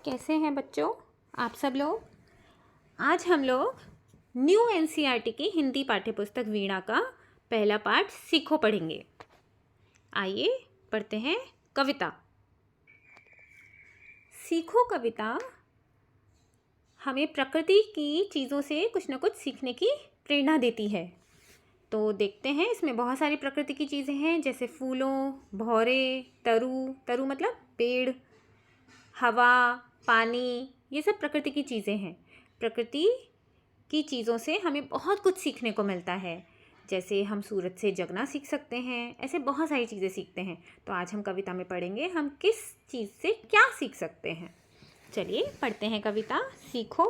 कैसे हैं बच्चों आप सब लोग। आज हम लोग न्यू एनसीईआरटी की हिंदी पाठ्यपुस्तक वीणा का पहला पाठ सीखो पढ़ेंगे। आइए पढ़ते हैं कविता। सीखो कविता हमें प्रकृति की चीज़ों से कुछ न कुछ सीखने की प्रेरणा देती है। तो देखते हैं, इसमें बहुत सारी प्रकृति की चीज़ें हैं, जैसे फूलों, भौरे, तरु मतलब पेड़, हवा, पानी, ये सब प्रकृति की चीज़ें हैं। प्रकृति की चीज़ों से हमें बहुत कुछ सीखने को मिलता है। जैसे हम सूरज से जगना सीख सकते हैं, ऐसे बहुत सारी चीज़ें सीखते हैं। तो आज हम कविता में पढ़ेंगे हम किस चीज़ से क्या सीख सकते हैं। चलिए पढ़ते हैं कविता। सीखो।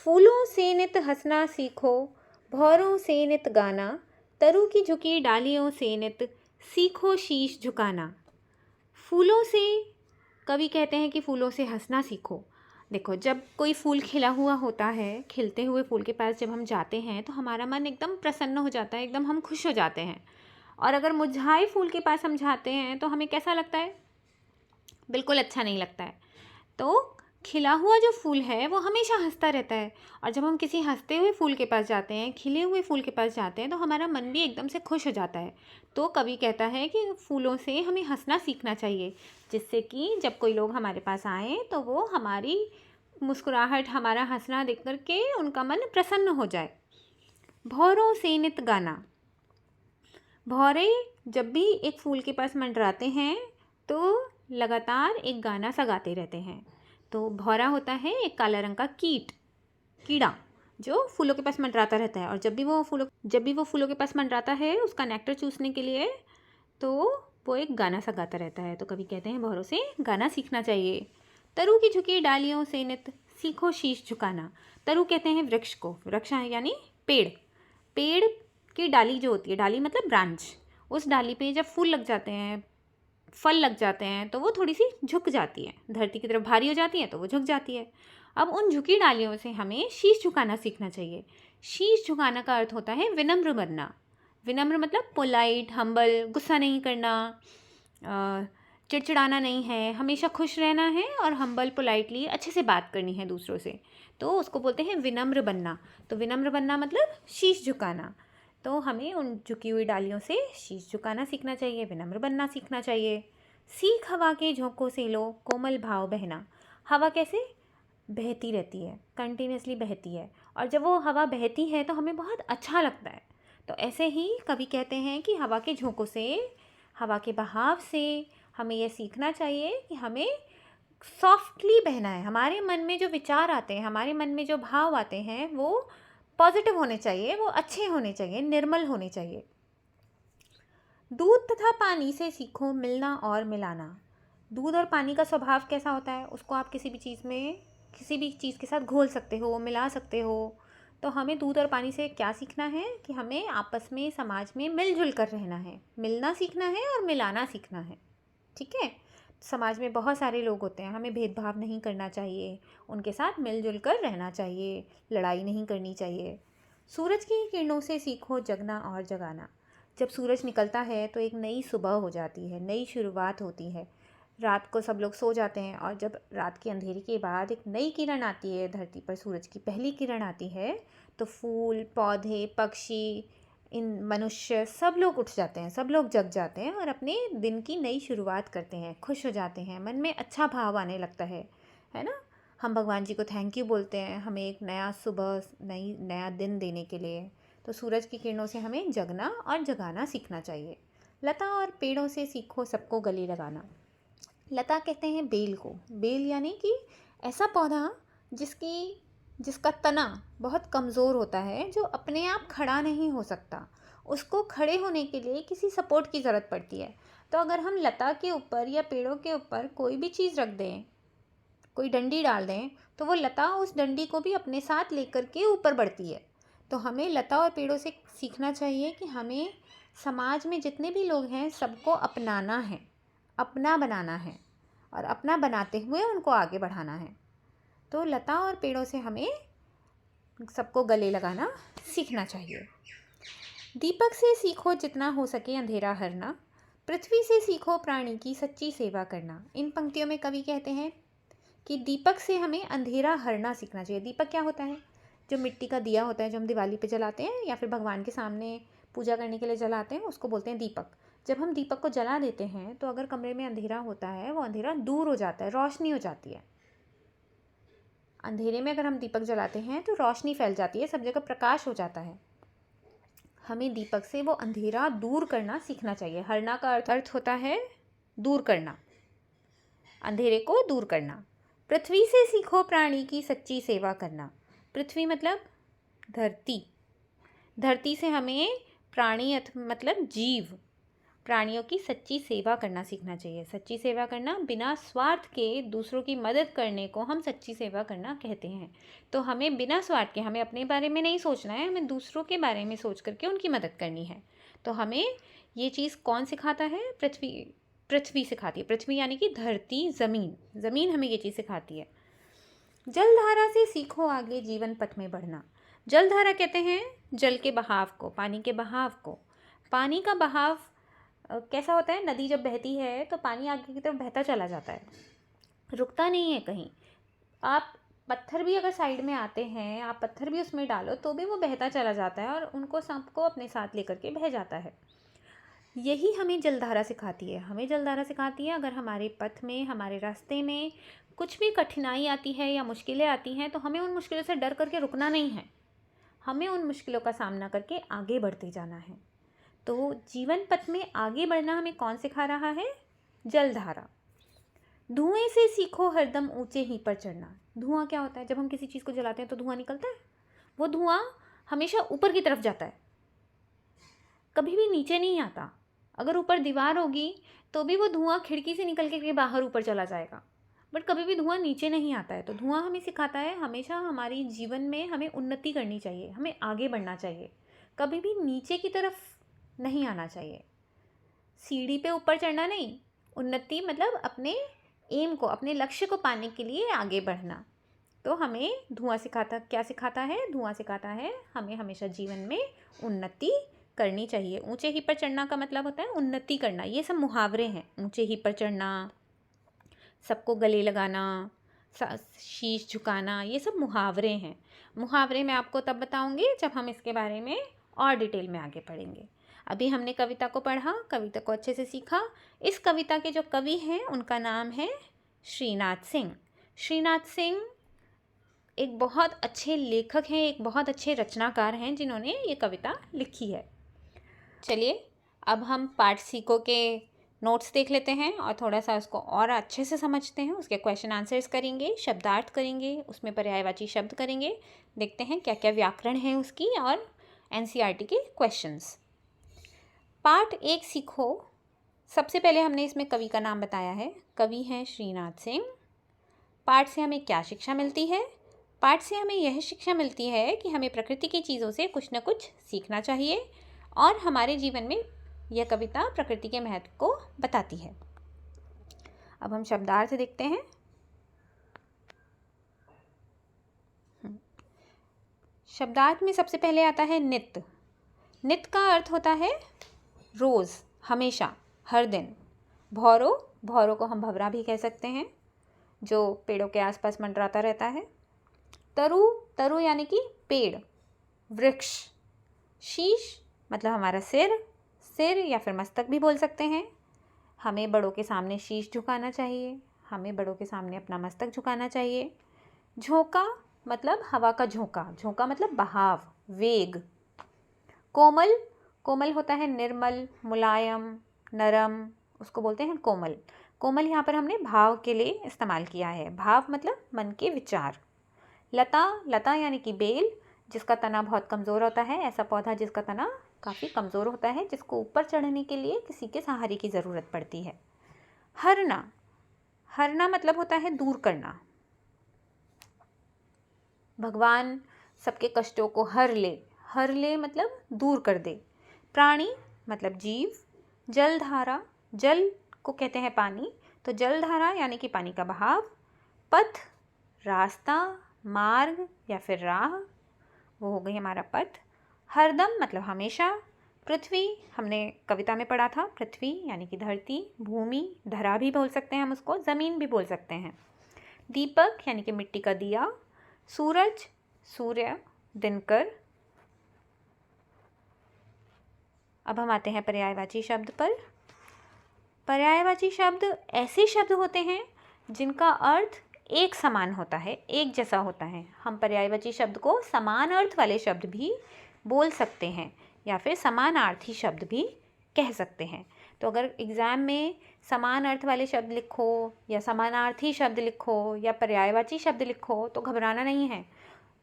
फूलों से नित हंसना सीखो, भौरों से नित गाना, तरु की झुकी डालियों से नित सीखो शीश झुकाना। फूलों से, कवि कहते हैं कि फूलों से हंसना सीखो। देखो, जब कोई फूल खिला हुआ होता है, खिलते हुए फूल के पास जब हम जाते हैं तो हमारा मन एकदम प्रसन्न हो जाता है, एकदम हम खुश हो जाते हैं। और अगर मुरझाए फूल के पास हम जाते हैं तो हमें कैसा लगता है? बिल्कुल अच्छा नहीं लगता है। तो खिला हुआ जो फूल है वो हमेशा हंसता रहता है, और जब हम किसी हंसते हुए फूल के पास जाते हैं, खिले हुए फूल के पास जाते हैं, तो हमारा मन भी एकदम से खुश हो जाता है। तो कवि कहता है कि फूलों से हमें हंसना सीखना चाहिए, जिससे कि जब कोई लोग हमारे पास आएँ तो वो हमारी मुस्कुराहट, हमारा हंसना देख कर के उनका मन प्रसन्न हो जाए। भौरों से नित गाना। भौरे जब भी एक फूल के पास मंडराते हैं तो लगातार एक गाना सा गाते रहते हैं। तो भौरा होता है एक काला रंग का कीड़ा जो फूलों के पास मंडराता रहता है, और जब भी वो फूलों के पास मंडराता है उसका नेक्टर चूसने के लिए, तो वो एक गाना सा गाता रहता है। तो कवि कहते हैं भौरों से गाना सीखना चाहिए। तरु की झुकी डालियों से नित सीखो शीश झुकाना। तरु कहते हैं वृक्ष को, वृक्ष यानी पेड़। पेड़ की डाली जो होती है, डाली मतलब ब्रांच, उस डाली पे जब फूल लग जाते हैं, फल लग जाते हैं, तो वो थोड़ी सी झुक जाती है, धरती की तरफ भारी हो जाती है तो वो झुक जाती है। अब उन झुकी डालियों से हमें शीश झुकाना सीखना चाहिए। शीश झुकाना का अर्थ होता है विनम्र बनना। विनम्र मतलब पोलाइट, हम्बल, गुस्सा नहीं करना, चिड़चिड़ाना नहीं है, हमेशा खुश रहना है, और हम्बल पोलाइटली अच्छे से बात करनी है दूसरों से, तो उसको बोलते हैं विनम्र बनना। तो विनम्र बनना मतलब शीश झुकाना। तो हमें उन झुकी हुई डालियों से शीश झुकाना सीखना चाहिए, विनम्र बनना सीखना चाहिए। सीख हवा के झोंकों से लो कोमल भाव बहना। हवा कैसे बहती रहती है, कंटिन्यूसली बहती है, और जब वो हवा बहती है तो हमें बहुत अच्छा लगता है। तो ऐसे ही कवि कहते हैं कि हवा के झोंकों से, हवा के बहाव से हमें यह सीखना चाहिए कि हमें सॉफ्टली बहना है। हमारे मन में जो विचार आते हैं, हमारे मन में जो भाव आते हैं, वो पॉजिटिव होने चाहिए, वो अच्छे होने चाहिए, निर्मल होने चाहिए। दूध तथा पानी से सीखो मिलना और मिलाना। दूध और पानी का स्वभाव कैसा होता है, उसको आप किसी भी चीज़ के साथ घोल सकते हो, मिला सकते हो। तो हमें दूध और पानी से क्या सीखना है कि हमें आपस में, समाज में मिलजुल कर रहना है, मिलना सीखना है और मिलाना सीखना है। ठीक है। समाज में बहुत सारे लोग होते हैं, हमें भेदभाव नहीं करना चाहिए, उनके साथ मिलजुल कर रहना चाहिए, लड़ाई नहीं करनी चाहिए। सूरज की किरणों से सीखो जगना और जगाना। जब सूरज निकलता है तो एक नई सुबह हो जाती है, नई शुरुआत होती है। रात को सब लोग सो जाते हैं, और जब रात के अंधेरे के बाद एक नई किरण आती है धरती पर, सूरज की पहली किरण आती है, तो फूल, पौधे, पक्षी, इन मनुष्य सब लोग उठ जाते हैं, सब लोग जग जाते हैं और अपने दिन की नई शुरुआत करते हैं, खुश हो जाते हैं, मन में अच्छा भाव आने लगता है ना। हम भगवान जी को थैंक यू बोलते हैं हमें एक नया सुबह, नया दिन देने के लिए। तो सूरज की किरणों से हमें जगना और जगाना सीखना चाहिए। लता और पेड़ों से सीखो सबको गले लगाना। लता कहते हैं बेल को। बेल यानी कि ऐसा पौधा जिसका तना बहुत कमज़ोर होता है, जो अपने आप खड़ा नहीं हो सकता, उसको खड़े होने के लिए किसी सपोर्ट की ज़रूरत पड़ती है। तो अगर हम लता के ऊपर या पेड़ों के ऊपर कोई भी चीज़ रख दें, कोई डंडी डाल दें, तो वो लता उस डंडी को भी अपने साथ लेकर के ऊपर बढ़ती है। तो हमें लता और पेड़ों से सीखना चाहिए कि हमें समाज में जितने भी लोग हैं सबको अपनाना है, अपना बनाना है, और अपना बनाते हुए उनको आगे बढ़ाना है। तो लता और पेड़ों से हमें सबको गले लगाना सीखना चाहिए। दीपक से सीखो जितना हो सके अंधेरा हरना। पृथ्वी से सीखो प्राणी की सच्ची सेवा करना। इन पंक्तियों में कवि कहते हैं कि दीपक से हमें अंधेरा हरना सीखना चाहिए। दीपक क्या होता है? जो मिट्टी का दिया होता है, जो हम दिवाली पे जलाते हैं या फिर भगवान के सामने पूजा करने के लिए जलाते हैं, उसको बोलते हैं दीपक। जब हम दीपक को जला देते हैं तो अगर कमरे में अंधेरा होता है, वो अंधेरा दूर हो जाता है, रोशनी हो जाती है। अंधेरे में अगर हम दीपक जलाते हैं तो रोशनी फैल जाती है, सब जगह प्रकाश हो जाता है। हमें दीपक से वो अंधेरा दूर करना सीखना चाहिए। हरना का अर्थ होता है दूर करना, अंधेरे को दूर करना। पृथ्वी से सीखो प्राणी की सच्ची सेवा करना। पृथ्वी मतलब धरती। धरती से हमें प्राणी मतलब जीव, प्राणियों की सच्ची सेवा करना सीखना चाहिए। सच्ची सेवा करना, बिना स्वार्थ के दूसरों की मदद करने को हम सच्ची सेवा करना कहते हैं। तो हमें बिना स्वार्थ के, हमें अपने बारे में नहीं सोचना है, हमें दूसरों के बारे में सोच करके उनकी मदद करनी है। तो हमें ये चीज़ कौन सिखाता है? पृथ्वी सिखाती है। पृथ्वी यानी कि धरती, ज़मीन हमें ये चीज़ सिखाती है। जलधारा से सीखो आगे जीवन पथ में बढ़ना। जलधारा कहते हैं जल के बहाव को, पानी के बहाव को। पानी का बहाव कैसा होता है? नदी जब बहती है तो पानी आगे की तरफ बहता चला जाता है, रुकता नहीं है कहीं। आप पत्थर भी अगर साइड में आते हैं, आप पत्थर भी उसमें डालो तो भी वो बहता चला जाता है और उनको सबको अपने साथ लेकर के बह जाता है। यही हमें जलधारा सिखाती है। हमें जलधारा सिखाती है अगर हमारे पथ में, हमारे रास्ते में कुछ भी कठिनाई आती है या मुश्किलें आती हैं तो हमें उन मुश्किलों से डर करके रुकना नहीं है, हमें उन मुश्किलों का सामना करके आगे बढ़ते जाना है। तो जीवन पथ में आगे बढ़ना हमें कौन सिखा रहा है? जलधारा। धुएं से सीखो हरदम ऊंचे ही पर चढ़ना। धुआं क्या होता है? जब हम किसी चीज़ को जलाते हैं तो धुआं निकलता है। वो धुआं हमेशा ऊपर की तरफ जाता है, कभी भी नीचे नहीं आता। अगर ऊपर दीवार होगी तो भी वो धुआं खिड़की से निकल के बाहर ऊपर चला जाएगा, बट कभी भी धुआं नीचे नहीं आता है। तो धुआं हमें सिखाता है हमेशा हमारी जीवन में हमें उन्नति करनी चाहिए, हमें आगे बढ़ना चाहिए, कभी भी नीचे की तरफ नहीं आना चाहिए। सीढ़ी पे ऊपर चढ़ना नहीं, उन्नति मतलब अपने एम को, अपने लक्ष्य को पाने के लिए आगे बढ़ना। तो हमें धुआं क्या सिखाता है? धुआं सिखाता है हमें हमेशा जीवन में उन्नति करनी चाहिए। ऊंचे ही पर चढ़ना का मतलब होता है उन्नति करना। ये सब मुहावरे हैं। ऊंचे ही पर चढ़ना, सबको गले लगाना, शीश झुकाना, ये सब मुहावरे हैं। मुहावरे मैं आपको तब बताऊंगी जब हम इसके बारे में और डिटेल में आगे पढ़ेंगे। अभी हमने कविता को पढ़ा, कविता को अच्छे से सीखा। इस कविता के जो कवि हैं उनका नाम है श्रीनाथ सिंह। श्रीनाथ सिंह एक बहुत अच्छे लेखक हैं, एक बहुत अच्छे रचनाकार हैं जिन्होंने ये कविता लिखी है। चलिए अब हम पाठ सीखो के नोट्स देख लेते हैं और थोड़ा सा उसको और अच्छे से समझते हैं। उसके क्वेश्चन आंसर्स करेंगे, शब्दार्थ करेंगे, उसमें पर्यायवाची शब्द करेंगे, देखते हैं क्या क्या व्याकरण है उसकी, और एनसीईआरटी के क्वेश्चंस। पाठ 1 सीखो। सबसे पहले हमने इसमें कवि का नाम बताया है, कवि हैं श्रीनाथ सिंह। पाठ से हमें क्या शिक्षा मिलती है? पाठ से हमें यह शिक्षा मिलती है कि हमें प्रकृति की चीज़ों से कुछ न कुछ सीखना चाहिए और हमारे जीवन में यह कविता प्रकृति के महत्व को बताती है। अब हम शब्दार्थ देखते हैं। शब्दार्थ में सबसे पहले आता है नित्य। नित्य का अर्थ होता है रोज़, हमेशा, हर दिन। भौरो, भौरो को हम भंवरा भी कह सकते हैं, जो पेड़ों के आसपास मंडराता रहता है। तरु, तरु यानी कि पेड़, वृक्ष। शीश मतलब हमारा सिर, सिर या फिर मस्तक भी बोल सकते हैं। हमें बड़ों के सामने शीश झुकाना चाहिए, हमें बड़ों के सामने अपना मस्तक झुकाना चाहिए। झोंका मतलब हवा का झोंका, झोंका मतलब बहाव, वेग। कोमल, कोमल होता है निर्मल, मुलायम, नरम, उसको बोलते हैं कोमल। कोमल यहाँ पर हमने भाव के लिए इस्तेमाल किया है। भाव मतलब मन के विचार। लता, लता यानी कि बेल, जिसका तना बहुत कमज़ोर होता है, ऐसा पौधा जिसका तना काफ़ी कमज़ोर होता है, जिसको ऊपर चढ़ने के लिए किसी के सहारे की ज़रूरत पड़ती है। हरना, हरना मतलब होता है दूर करना। भगवान सबके कष्टों को हर ले मतलब दूर कर दे। प्राणी मतलब जीव। जलधारा, जल को कहते हैं पानी, तो जलधारा यानी कि पानी का बहाव। पथ, रास्ता, मार्ग या फिर राह, वो हो गई हमारा पथ। हरदम मतलब हमेशा। पृथ्वी, हमने कविता में पढ़ा था, पृथ्वी यानी कि धरती, भूमि, धरा भी बोल सकते हैं हम उसको, ज़मीन भी बोल सकते हैं। दीपक यानी कि मिट्टी का दिया, सूरज, सूर्य, दिनकर। अब हम आते हैं पर्यायवाची शब्द पर। पर्यायवाची शब्द ऐसे शब्द होते हैं जिनका अर्थ एक समान होता है, एक जैसा होता है। हम पर्यायवाची शब्द को समान अर्थ वाले शब्द भी बोल सकते हैं या फिर समानार्थी शब्द भी कह सकते हैं। तो अगर एग्ज़ाम में समान अर्थ वाले शब्द लिखो या समानार्थी शब्द लिखो या पर्यायवाची शब्द लिखो तो घबराना नहीं है,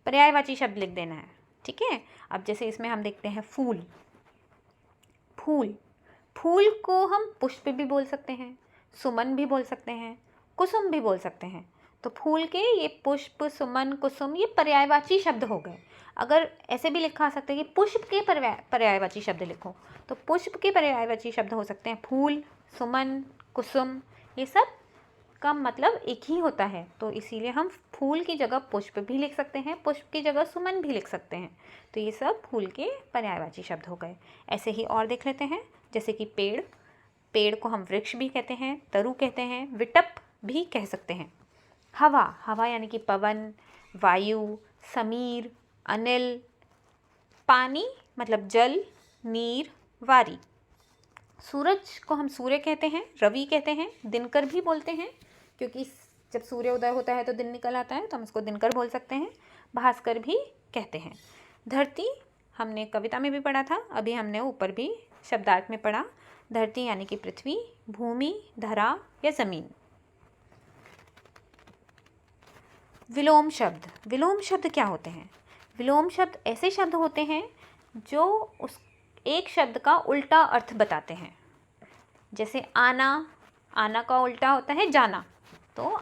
पर्यायवाची शब्द लिख देना है, ठीक है। अब जैसे इसमें हम देखते हैं फूल। फूल, फूल को हम पुष्प भी बोल सकते हैं, सुमन भी बोल सकते हैं, कुसुम भी बोल सकते हैं। तो फूल के ये पुष्प, सुमन, कुसुम ये पर्यायवाची शब्द हो गए। अगर ऐसे भी लिखा सकते हैं कि पुष्प के पर्यायवाची शब्द लिखो, तो पुष्प के पर्यायवाची शब्द हो सकते हैं फूल, सुमन, कुसुम। ये सब का मतलब एक ही होता है, तो इसीलिए हम फूल की जगह पुष्प भी लिख सकते हैं, पुष्प की जगह सुमन भी लिख सकते हैं। तो ये सब फूल के पर्यायवाची शब्द हो गए। ऐसे ही और देख लेते हैं, जैसे कि पेड़। पेड़ को हम वृक्ष भी कहते हैं, तरु कहते हैं, विटप भी कह सकते हैं। हवा, हवा यानी कि पवन, वायु, समीर, अनिल। पानी मतलब जल, नीर, वारी। सूरज को हम सूर्य कहते हैं, रवि कहते हैं, दिनकर भी बोलते हैं, क्योंकि जब सूर्य उदय होता है तो दिन निकल आता है, तो हम इसको दिनकर बोल सकते हैं। भास्कर भी कहते हैं। धरती हमने कविता में भी पढ़ा था, अभी हमने ऊपर भी शब्दार्थ में पढ़ा। धरती यानी कि पृथ्वी, भूमि, धरा या ज़मीन। विलोम शब्द, विलोम शब्द क्या होते हैं? विलोम शब्द ऐसे शब्द होते हैं जो उस एक शब्द का उल्टा अर्थ बताते हैं। जैसे आना, आना का उल्टा होता है जाना, तो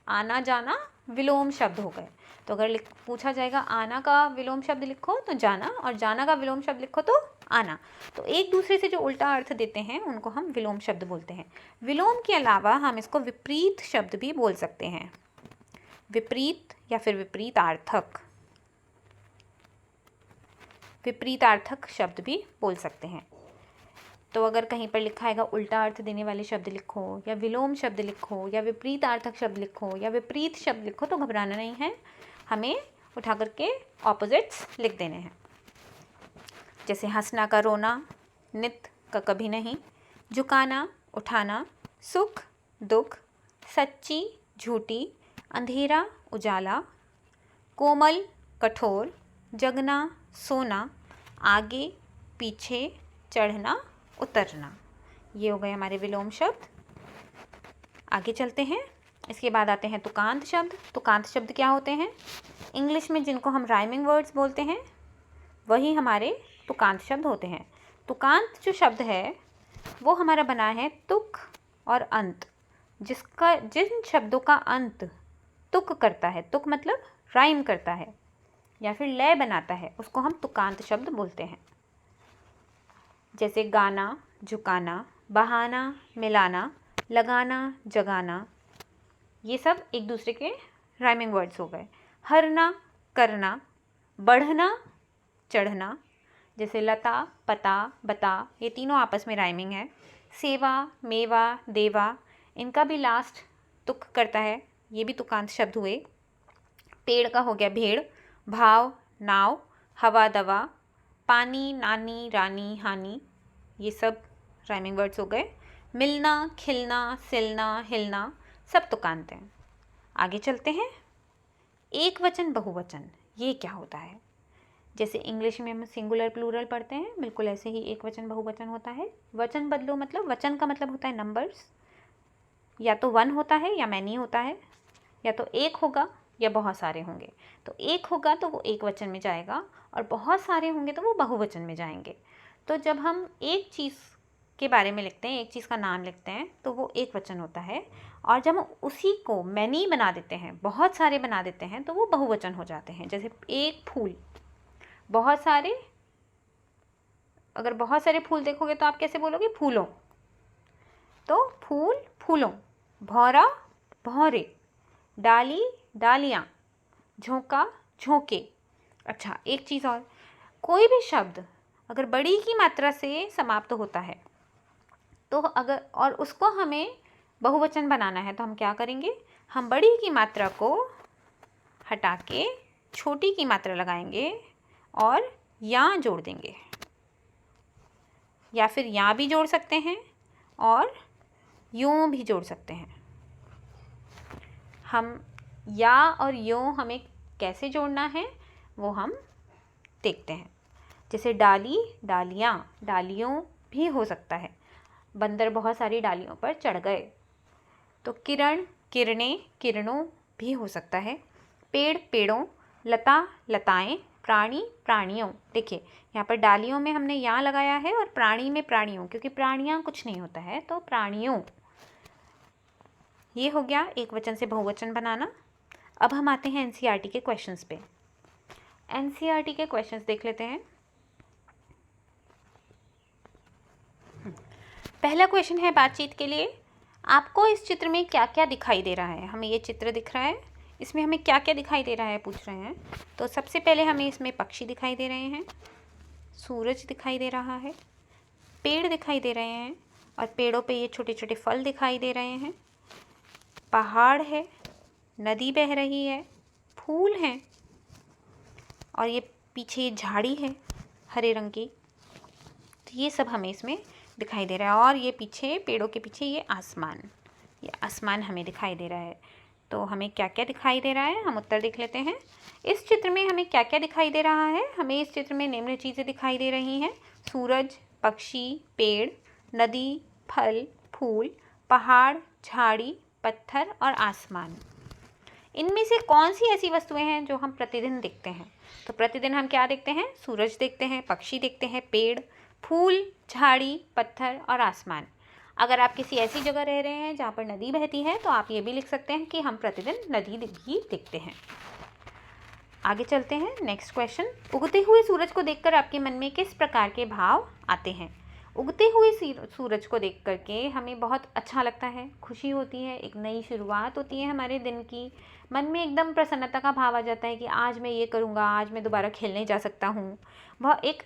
आना जाना विलोम शब्द हो गए। तो अगर पूछा जाएगा आना का विलोम शब्द लिखो तो जाना, और जाना का विलोम शब्द लिखो तो आना। तो एक दूसरे से जो उल्टा अर्थ देते हैं उनको हम विलोम शब्द बोलते हैं। विलोम के अलावा हम इसको विपरीत शब्द भी बोल सकते हैं। विपरीत या फिर विपरीतार्थक, विपरीतार्थक शब्द भी बोल सकते हैं। तो अगर कहीं पर लिखा है उल्टा अर्थ देने वाले शब्द लिखो या विलोम शब्द लिखो या विपरीतार्थक शब्द लिखो या विपरीत शब्द लिखो तो घबराना नहीं है, हमें उठा करके ऑपोजिट्स लिख देने हैं। जैसे हंसना का रोना, नित का कभी नहीं, झुकाना, उठाना, सुख, दुख, सच्ची, झूठी, अंधेरा, उजाला, कोमल, कठोर, जगना, सोना, आगे, पीछे, चढ़ना, उतरना। ये हो गए हमारे विलोम शब्द। आगे चलते हैं, इसके बाद आते हैं तुकांत शब्द। तुकांत शब्द क्या होते हैं? इंग्लिश में जिनको हम राइमिंग वर्ड्स बोलते हैं वही हमारे तुकांत शब्द होते हैं। तुकांत जो शब्द है वो हमारा बना है तुक और अंत, जिन शब्दों का अंत तुक करता है, तुक मतलब राइम करता है या फिर लय बनाता है, उसको हम तुकांत शब्द बोलते हैं। जैसे गाना, झुकाना, बहाना, मिलाना, लगाना, जगाना, ये सब एक दूसरे के राइमिंग वर्ड्स हो गए। हरना, करना, बढ़ना, चढ़ना, जैसे लता, पता, बता, ये तीनों आपस में राइमिंग है। सेवा, मेवा, देवा, इनका भी लास्ट तुक करता है, ये भी तुकांत शब्द हुए। पेड़ का हो गया भेड़, भाव, नाव, हवा, दवा, पानी, नानी, रानी, हानि, ये सब राइमिंग वर्ड्स हो गए। मिलना, खिलना, सिलना, हिलना, सब तुकांत हैं। आगे चलते हैं, एक वचन बहुवचन, ये क्या होता है? जैसे इंग्लिश में हम सिंगुलर प्लूरल पढ़ते हैं, बिल्कुल ऐसे ही एक वचन बहुवचन होता है। वचन बदलो मतलब, वचन का मतलब होता है नंबर्स, या तो वन होता है या मैनी होता है, या तो एक होगा या बहुत सारे होंगे। तो एक होगा तो वो एक वचन में जाएगा और बहुत सारे होंगे तो वो बहुवचन में जाएंगे। तो जब हम एक चीज़ के बारे में लिखते हैं, एक चीज़ का नाम लिखते हैं, तो वो एक वचन होता है, और जब हम उसी को मैनी बना देते हैं, बहुत सारे बना देते हैं, तो वो बहुवचन हो जाते हैं। जैसे एक फूल, बहुत सारे, अगर बहुत सारे फूल देखोगे तो आप कैसे बोलोगे? फूलों। तो फूल, फूलों, भौरा, भौरे, डाली, डालियाँ, झोंका, झोंके। अच्छा, एक चीज़ और, कोई भी शब्द अगर बड़ी की मात्रा से समाप्त होता है तो अगर, और उसको हमें बहुवचन बनाना है तो हम क्या करेंगे, हम बड़ी की मात्रा को हटा के छोटी की मात्रा लगाएंगे और या जोड़ देंगे, या फिर या भी जोड़ सकते हैं और यूं भी जोड़ सकते हैं। हम या और यूं हमें कैसे जोड़ना है वो हम देखते हैं। जैसे डाली, डालियाँ, डालियों भी हो सकता है। बंदर बहुत सारी डालियों पर चढ़ गए, तो किरण, किरणें, किरणों भी हो सकता है। पेड़, पेड़ों, लता, लताएं, प्राणी, प्राणियों। देखिए यहाँ पर डालियों में हमने या लगाया है और प्राणी में प्राणियों, क्योंकि प्राणियाँ कुछ नहीं होता है, तो प्राणियों। ये हो गया एक वचन से बहुवचन बनाना। अब हम आते हैं एनसीईआरटी के क्वेश्चंस पे। एनसीईआरटी के क्वेश्चंस देख लेते हैं। पहला क्वेश्चन है बातचीत के लिए, आपको इस चित्र में क्या क्या दिखाई दे रहा है। हमें ये चित्र दिख रहा है, इसमें हमें क्या क्या दिखाई दे रहा है पूछ रहे हैं। तो सबसे पहले हमें इसमें पक्षी दिखाई दे रहे हैं, सूरज दिखाई दे रहा है, पेड़ दिखाई दे रहे हैं और पेड़ों पे ये छोटे छोटे फल दिखाई दे रहे हैं, पहाड़ है, नदी बह रही है, फूल हैं और ये पीछे झाड़ी है हरे रंग की। तो ये सब हमें इसमें दिखाई दे रहा है और ये पीछे पेड़ों के पीछे ये आसमान हमें दिखाई दे रहा है। तो हमें क्या क्या दिखाई दे रहा है, हम उत्तर देख लेते हैं। इस चित्र में हमें क्या क्या दिखाई दे रहा है, हमें इस चित्र में निम्न चीज़ें दिखाई दे रही हैं, सूरज, पक्षी, पेड़, नदी, फल, फूल, पहाड़, झाड़ी, पत्थर और आसमान। इनमें से कौन सी ऐसी वस्तुएं हैं जो हम प्रतिदिन देखते हैं। तो प्रतिदिन हम क्या देखते हैं, सूरज देखते हैं, पक्षी देखते हैं, पेड़, फूल, झाड़ी, पत्थर और आसमान। अगर आप किसी ऐसी जगह रह रहे हैं जहाँ पर नदी बहती है तो आप ये भी लिख सकते हैं कि हम प्रतिदिन नदी ही देखते हैं। आगे चलते हैं, नेक्स्ट क्वेश्चन। उगते हुए सूरज को देखकर आपके मन में किस प्रकार के भाव आते हैं। उगते हुए सूरज को देख करके हमें बहुत अच्छा लगता है, खुशी होती है, एक नई शुरुआत होती है हमारे दिन की। मन में एकदम प्रसन्नता का भाव आ जाता है कि आज मैं ये करूँगा, आज मैं दोबारा खेलने जा सकता हूँ। बहुत एक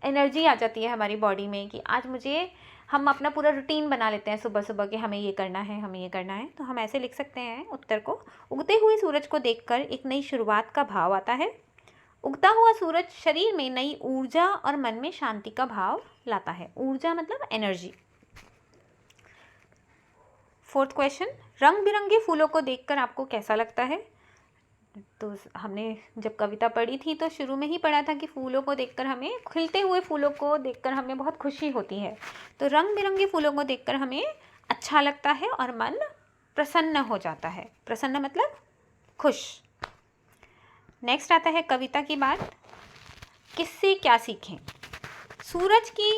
एनर्जी आ जाती है हमारी बॉडी में कि आज मुझे, हम अपना पूरा रूटीन बना लेते हैं सुबह सुबह कि हमें ये करना है, हमें ये करना है। तो हम ऐसे लिख सकते हैं उत्तर को, उगते हुए सूरज को देखकर एक नई शुरुआत का भाव आता है। उगता हुआ सूरज शरीर में नई ऊर्जा और मन में शांति का भाव लाता है। ऊर्जा मतलब एनर्जी। फोर्थ क्वेश्चन, रंग बिरंगे फूलों को देखकर आपको कैसा लगता है। तो हमने जब कविता पढ़ी थी तो शुरू में ही पढ़ा था कि फूलों को देखकर हमें, खिलते हुए फूलों को देखकर हमें बहुत खुशी होती है। तो रंग बिरंगे फूलों को देखकर हमें अच्छा लगता है और मन प्रसन्न हो जाता है। प्रसन्न मतलब खुश। नेक्स्ट आता है कविता की बात, किससे क्या सीखें। सूरज की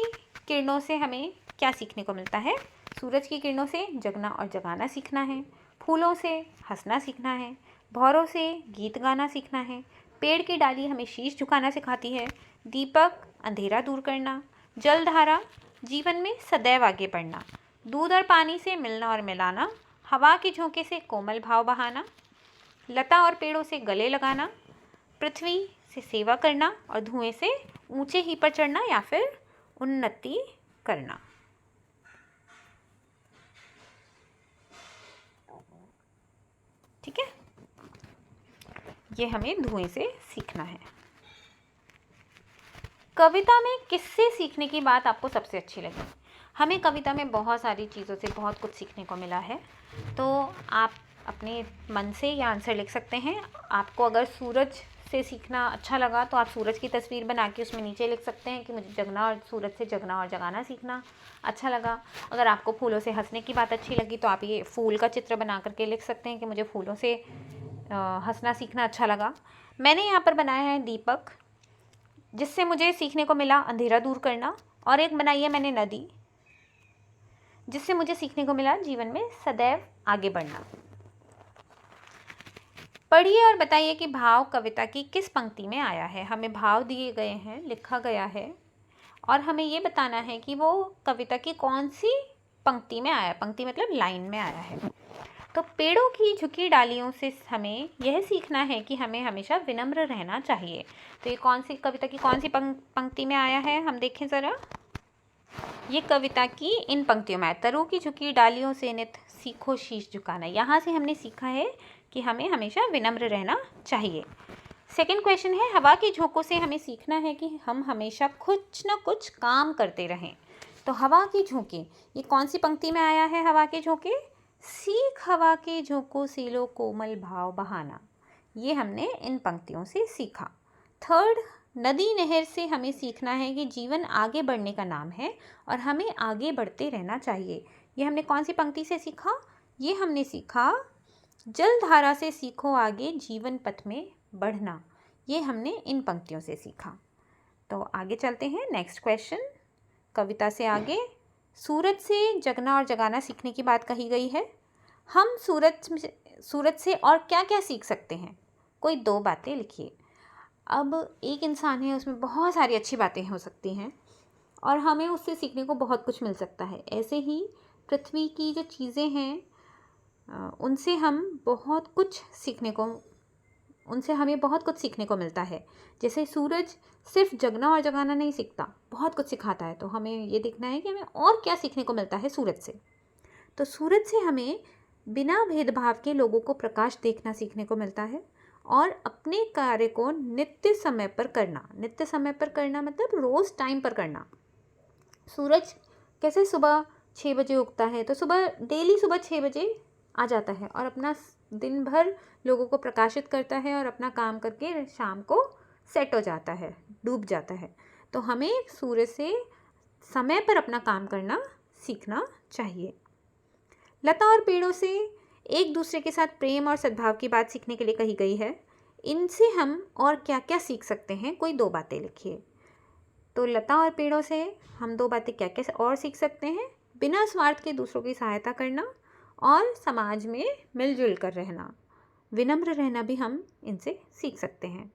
किरणों से हमें क्या सीखने को मिलता है। सूरज की किरणों से जगना और जगाना सीखना है, फूलों से हंसना सीखना है, भौरों से गीत गाना सीखना है, पेड़ की डाली हमें शीश झुकाना सिखाती है, दीपक अंधेरा दूर करना, जलधारा जीवन में सदैव आगे बढ़ना, दूध और पानी से मिलना और मिलाना, हवा के झोंके से कोमल भाव बहाना, लता और पेड़ों से गले लगाना, पृथ्वी से सेवा करना और धुएं से ऊंचे ही पर चढ़ना या फिर उन्नति करना। ठीक है, ये हमें धुएं से सीखना है। कविता में किससे सीखने की बात आपको सबसे अच्छी लगी। हमें कविता में बहुत सारी चीज़ों से बहुत कुछ सीखने को मिला है। तो आप अपने मन से ये आंसर लिख सकते हैं। आपको अगर सूरज से सीखना अच्छा लगा तो आप सूरज की तस्वीर बना के उसमें नीचे लिख सकते हैं कि मुझे जगना और सूरज से जगना और जगाना सीखना अच्छा लगा। अगर आपको फूलों से हंसने की बात अच्छी लगी तो आप ये फूल का चित्र बना करके लिख सकते हैं कि मुझे फूलों से हंसना सीखना अच्छा लगा। मैंने यहाँ पर बनाया है दीपक, जिससे मुझे सीखने को मिला अंधेरा दूर करना, और एक बनाई है मैंने नदी, जिससे मुझे सीखने को मिला जीवन में सदैव आगे बढ़ना। पढ़िए और बताइए कि भाव कविता की किस पंक्ति में आया है। हमें भाव दिए गए हैं, लिखा गया है और हमें ये बताना है कि वो कविता की कौन सी पंक्ति में आया। पंक्ति मतलब लाइन में आया है। तो पेड़ों की झुकी डालियों से हमें यह सीखना है कि हमें हमेशा विनम्र रहना चाहिए। तो ये कौन सी कविता की कौन सी पंक्ति में आया है, हम देखें ज़रा। ये कविता की इन पंक्तियों में आया, तरु की झुकी डालियों से नित सीखो शीश झुकाना। यहाँ से हमने सीखा है कि हमें हमेशा विनम्र रहना चाहिए। सेकंड क्वेश्चन है, हवा की झोंकों से हमें सीखना है कि हम हमेशा कुछ न कुछ काम करते रहें। तो हवा की झोंके, ये कौन सी पंक्ति में आया है? हवा के झोंके, सीख हवा के झोंकों से लो कोमल भाव बहाना। ये हमने इन पंक्तियों से सीखा। थर्ड, नदी नहर से हमें सीखना है कि जीवन आगे बढ़ने का नाम है और हमें आगे बढ़ते रहना चाहिए। ये हमने कौन सी पंक्ति से सीखा? ये हमने सीखा, जलधारा से सीखो आगे जीवन पथ में बढ़ना। ये हमने इन पंक्तियों से सीखा। तो आगे चलते हैं, नेक्स्ट क्वेश्चन कविता से आगे। सूरज से जगना और जगाना सीखने की बात कही गई है। हम सूरज से और क्या क्या सीख सकते हैं? कोई 2 बातें लिखिए। अब एक इंसान है, उसमें बहुत सारी अच्छी बातें हो सकती हैं और हमें उससे सीखने को बहुत कुछ मिल सकता है। ऐसे ही पृथ्वी की जो चीज़ें हैं उनसे हमें बहुत कुछ सीखने को मिलता है। जैसे सूरज सिर्फ जगना और जगाना नहीं सीखता, बहुत कुछ सिखाता है। तो हमें ये देखना है कि हमें और क्या सीखने को मिलता है सूरज से। तो सूरज से हमें बिना भेदभाव के लोगों को प्रकाश देखना सीखने को मिलता है और अपने कार्य को नित्य समय पर करना। नित्य समय पर करना मतलब रोज़ टाइम पर करना। सूरज कैसे सुबह 6 बजे उगता है, तो डेली सुबह 6 बजे आ जाता है और अपना दिन भर लोगों को प्रकाशित करता है और अपना काम करके शाम को सेट हो जाता है, डूब जाता है। तो हमें सूरज से समय पर अपना काम करना सीखना चाहिए। लता और पेड़ों से एक दूसरे के साथ प्रेम और सद्भाव की बात सीखने के लिए कही गई है। इनसे हम और क्या क्या सीख सकते हैं? कोई 2 बातें लिखिए। तो लता और पेड़ों से हम 2 बातें क्या क्या और सीख सकते हैं? बिना स्वार्थ के दूसरों की सहायता करना और समाज में मिलजुल कर रहना। विनम्र रहना भी हम इनसे सीख सकते हैं।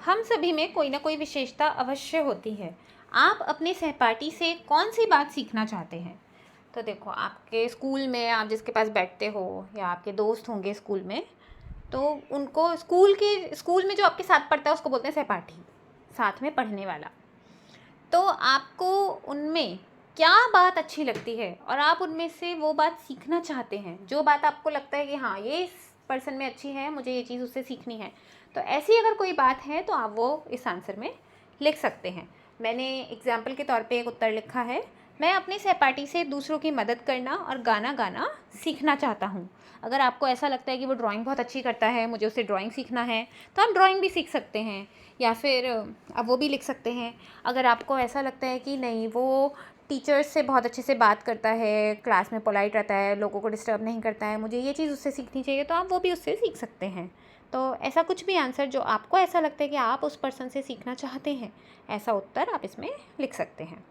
हम सभी में कोई ना कोई विशेषता अवश्य होती है। आप अपने सहपाठी से कौन सी बात सीखना चाहते हैं? तो देखो, आपके स्कूल में आप जिसके पास बैठते हो या आपके दोस्त होंगे स्कूल में, तो उनको स्कूल में जो आपके साथ पढ़ता है उसको बोलते हैं सहपाठी, साथ में पढ़ने वाला। तो आपको उनमें क्या बात अच्छी लगती है और आप उनमें से वो बात सीखना चाहते हैं, जो बात आपको लगता है कि हाँ ये इस पर्सन में अच्छी है, मुझे ये चीज़ उससे सीखनी है। तो ऐसी अगर कोई बात है तो आप वो इस आंसर में लिख सकते हैं। मैंने एग्जाम्पल के तौर पे एक उत्तर लिखा है, मैं अपने सहपाठी से दूसरों की मदद करना और गाना गाना सीखना चाहता हूँ। अगर आपको ऐसा लगता है कि वो ड्राइंग बहुत अच्छी करता है, मुझे उससे ड्राइंग सीखना है, तो आप ड्राइंग भी सीख सकते हैं। या फिर आप वो भी लिख सकते हैं, अगर आपको ऐसा लगता है कि नहीं वो टीचर्स से बहुत अच्छे से बात करता है, क्लास में पोलाइट रहता है, लोगों को डिस्टर्ब नहीं करता है, मुझे ये चीज़ उससे सीखनी चाहिए, तो आप वो भी उससे सीख सकते हैं। तो ऐसा कुछ भी आंसर जो आपको ऐसा लगता है कि आप उस पर्सन से सीखना चाहते हैं, ऐसा उत्तर आप इसमें लिख सकते हैं।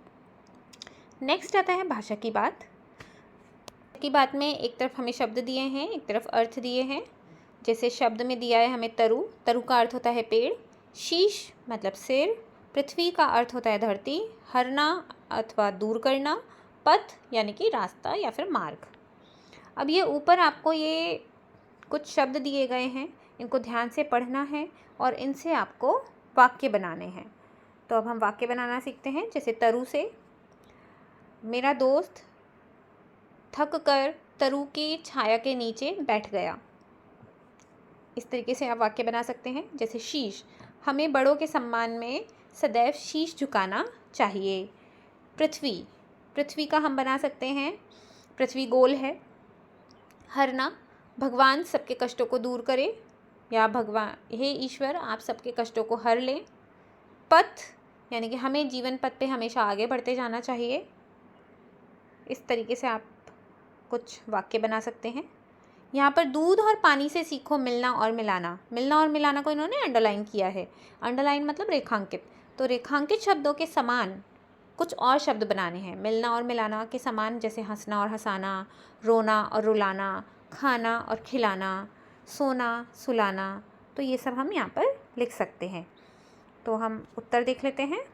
नेक्स्ट आता है भाषा की बात। की बात में एक तरफ हमें शब्द दिए हैं, एक तरफ अर्थ दिए हैं। जैसे शब्द में दिया है हमें तरु, तरु का अर्थ होता है पेड़, शीश मतलब सिर, पृथ्वी का अर्थ होता है धरती, हरना अथवा दूर करना, पथ यानी कि रास्ता या फिर मार्ग। अब ये ऊपर आपको ये कुछ शब्द दिए गए हैं, इनको ध्यान से पढ़ना है और इनसे आपको वाक्य बनाने हैं। तो अब हम वाक्य बनाना सीखते हैं। जैसे तरु से, मेरा दोस्त थक कर तरु की छाया के नीचे बैठ गया। इस तरीके से आप वाक्य बना सकते हैं। जैसे शीश, हमें बड़ों के सम्मान में सदैव शीश झुकाना चाहिए। पृथ्वी, पृथ्वी का हम बना सकते हैं पृथ्वी गोल है। हरना, भगवान सबके कष्टों को दूर करे या भगवान हे ईश्वर आप सबके कष्टों को हर लें। पथ यानी कि हमें जीवन पथ पे हमेशा आगे बढ़ते जाना चाहिए। इस तरीके से आप कुछ वाक्य बना सकते हैं। यहाँ पर दूध और पानी से सीखो मिलना और मिलाना। मिलना और मिलाना को इन्होंने अंडरलाइन किया है। अंडरलाइन मतलब रेखांकित। तो रेखांकित शब्दों के समान कुछ और शब्द बनाने हैं। मिलना और मिलाना के समान जैसे हंसना और हंसाना, रोना और रुलाना, खाना और खिलाना, सोना सुलाना। तो ये सब हम यहाँ पर लिख सकते हैं। तो हम उत्तर देख लेते हैं।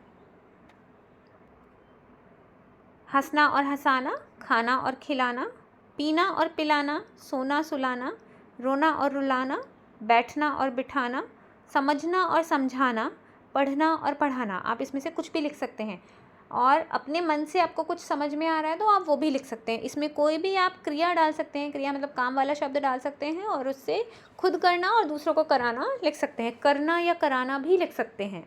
हंसना और हंसाना, खाना और खिलाना, पीना और पिलाना, सोना सुलाना, रोना और रुलाना, बैठना और बिठाना, समझना और समझाना, पढ़ना और पढ़ाना। आप इसमें से कुछ भी लिख सकते हैं। और अपने मन से आपको कुछ समझ में आ रहा है तो आप वो भी लिख सकते हैं। इसमें कोई भी आप क्रिया डाल सकते हैं, क्रिया मतलब काम वाला शब्द डाल सकते हैं और उससे खुद करना और दूसरों को कराना लिख सकते हैं। करना या कराना भी लिख सकते हैं।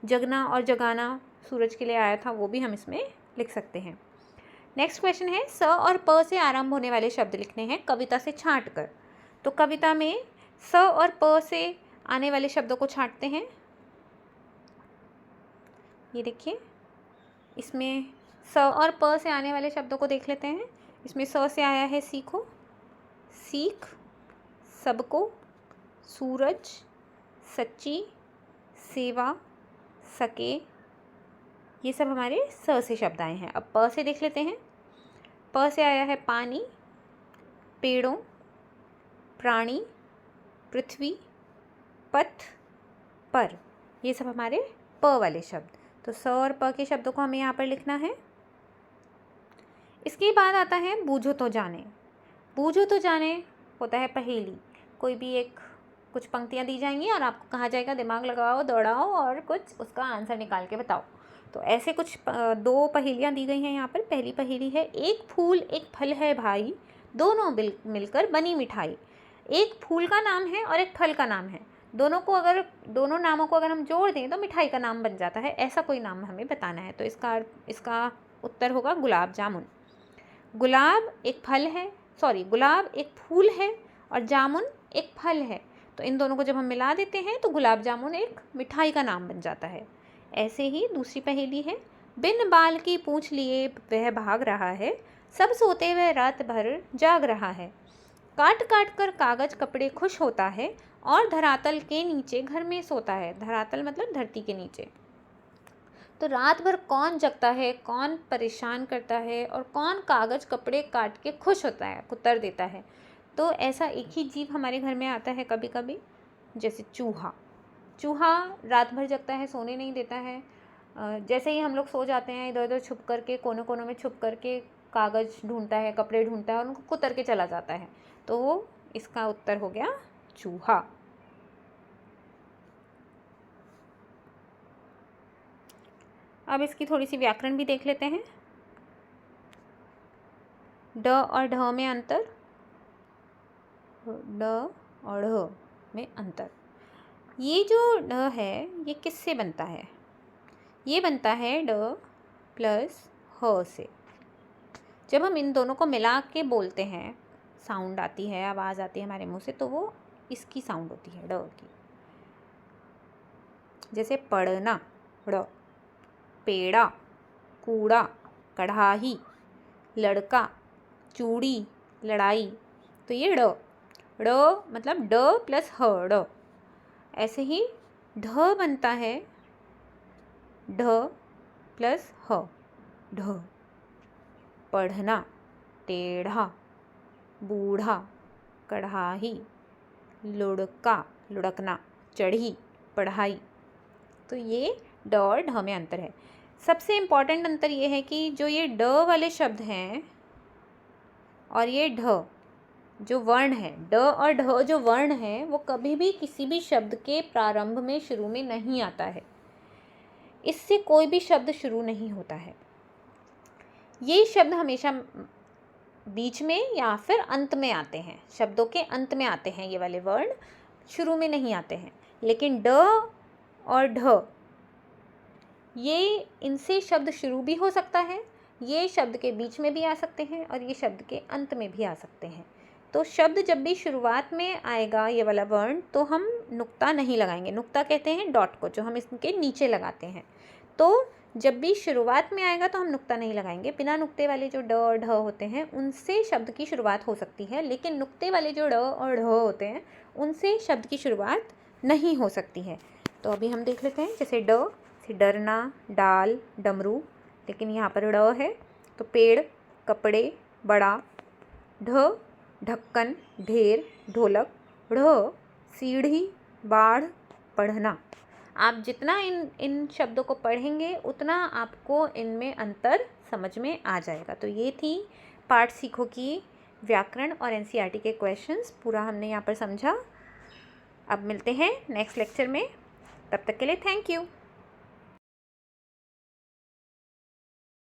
जगना और जगाना सूरज के लिए आया था, वो भी हम इसमें लिख सकते हैं। नेक्स्ट क्वेश्चन है, स और प से आरंभ होने वाले शब्द लिखने हैं कविता से छांट कर। तो कविता में स और प से आने वाले शब्दों को छांटते हैं। ये देखिए, इसमें स और प से आने वाले शब्दों को देख लेते हैं। इसमें स से आया है सीखो, सीख, सबको, सूरज, सच्ची, सेवा, सके, ये सब हमारे स से शब्द आए हैं। अब प से देख लेते हैं। प से आया है पानी, पेड़ों, प्राणी, पृथ्वी, पथ, पर, ये सब हमारे प वाले शब्द। तो स और प के शब्दों को हमें यहाँ पर लिखना है। इसके बाद आता है बूझो तो जाने। बूझो तो जाने होता है पहेली। कोई भी एक कुछ पंक्तियाँ दी जाएंगी और आपको कहा जाएगा दिमाग लगाओ, दौड़ाओ और कुछ उसका आंसर निकाल के बताओ। तो ऐसे कुछ दो पहेलियाँ दी गई हैं यहाँ पर। पहली पहेली है, एक फूल एक फल है भाई, दोनों मिलकर बनी मिठाई। एक फूल का नाम है और एक फल का नाम है, दोनों नामों को अगर हम जोड़ दें तो मिठाई का नाम बन जाता है। ऐसा कोई नाम हमें बताना है। तो इसका उत्तर होगा गुलाब जामुन। गुलाब एक फूल है और जामुन एक फल है। तो इन दोनों को जब हम मिला देते हैं तो गुलाब जामुन एक मिठाई का नाम बन जाता है। ऐसे ही दूसरी पहेली है, बिन बाल की पूंछ लिए वह भाग रहा है, सब सोते हुए रात भर जाग रहा है। काट काट कर कागज कपड़े खुश होता है और धरातल के नीचे घर में सोता है। धरातल मतलब धरती के नीचे। तो रात भर कौन जगता है, कौन परेशान करता है और कौन कागज कपड़े काट के खुश होता है, कुतर देता है। तो ऐसा एक ही जीव हमारे घर में आता है कभी कभी, जैसे चूहा। चूहा रात भर जगता है, सोने नहीं देता है। जैसे ही हम लोग सो जाते हैं, इधर उधर छुप करके, कोनों कोनों में छुप करके कागज़ ढूंढता है, कपड़े ढूंढता है और उनको कुतर के चला जाता है। तो इसका उत्तर हो गया चूहा। अब इसकी थोड़ी सी व्याकरण भी देख लेते हैं। ड और ढ में अंतर, ड और ढ में अंतर। ये जो ड है ये किससे बनता है? ये बनता है ड प्लस ह से। जब हम इन दोनों को मिला के बोलते हैं, साउंड आती है, आवाज़ आती है हमारे मुंह से, तो वो इसकी साउंड होती है, ड की। जैसे पढ़ना, ड़, पेड़ा, कूड़ा, कढ़ाई, लड़का, चूड़ी, लड़ाई, तो ये ड़ मतलब ड प्लस ह, ड। ऐसे ही ढ बनता है ढ प्लस ह, ढ। पढ़ना, टेढ़ा, बूढ़ा, कढ़ाई, लुढ़का, लुढ़कना, चढ़ी, पढ़ाई। तो ये ड और ढ में अंतर है। सबसे इम्पॉर्टेंट अंतर ये है कि जो ये ड वाले शब्द हैं और ये ढ जो वर्ण है, ड और ढ जो वर्ण है, वो कभी भी किसी भी शब्द के प्रारंभ में, शुरू में नहीं आता है। इससे कोई भी शब्द शुरू नहीं होता है। ये शब्द हमेशा बीच में या फिर अंत में आते हैं, शब्दों के अंत में आते हैं ये वाले वर्ण, शुरू में नहीं आते हैं। लेकिन ड और ढ, ये इनसे शब्द शुरू भी हो सकता है, ये शब्द के बीच में भी आ सकते हैं और ये शब्द के अंत में भी आ सकते हैं। तो शब्द जब भी शुरुआत में आएगा ये वाला वर्ण, तो हम नुक्ता नहीं लगाएंगे। नुक्ता कहते हैं डॉट को, जो हम इसके नीचे लगाते हैं। तो जब भी शुरुआत में आएगा तो हम नुक्ता नहीं लगाएंगे। बिना नुक्ते वाले जो ड और ढ होते हैं उनसे शब्द की शुरुआत हो सकती है, लेकिन नुक्ते वाले जो ड और ढ होते हैं उनसे शब्द की शुरुआत नहीं हो सकती है। तो अभी हम देख लेते हैं, जैसे ड से डरना, डाल, डमरू, लेकिन यहाँ पर ड़ है। तो पेड़, कपड़े, बड़ा, ढ ढक्कन, ढेर, ढोलक, ढ़ सीढ़ी, बाढ़, पढ़ना। आप जितना इन शब्दों को पढ़ेंगे उतना आपको इनमें अंतर समझ में आ जाएगा। तो ये थी पाठ सीखो की व्याकरण और एनसीईआरटी के क्वेश्चंस। पूरा हमने यहाँ पर समझा। अब मिलते हैं नेक्स्ट लेक्चर में, तब तक के लिए थैंक यू।